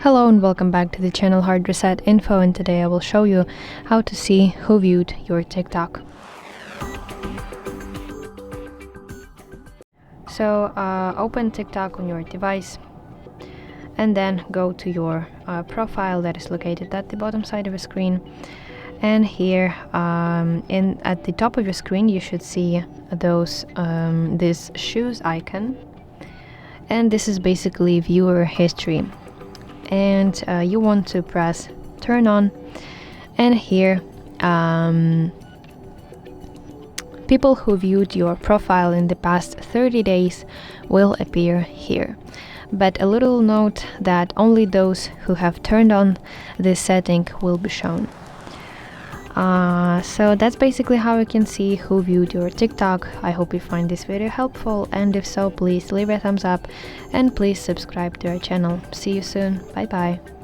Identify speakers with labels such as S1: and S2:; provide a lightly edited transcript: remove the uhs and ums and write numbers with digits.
S1: Hello and welcome back to the channel HardReset.Info, and today I will show you how to see who viewed your TikTok. So open TikTok on your device and then go to your profile that is located at the bottom side of the screen. And here at the top of your screen you should see this shoes icon, and this is basically viewer history. And you want to press turn on, and here people who viewed your profile in the past 30 days will appear here. But a little note that only those who have turned on this setting will be shown. So that's basically how you can see who viewed your TikTok. I hope you find this video helpful, and if so, please leave a thumbs up and please subscribe to our channel. See you soon. Bye bye.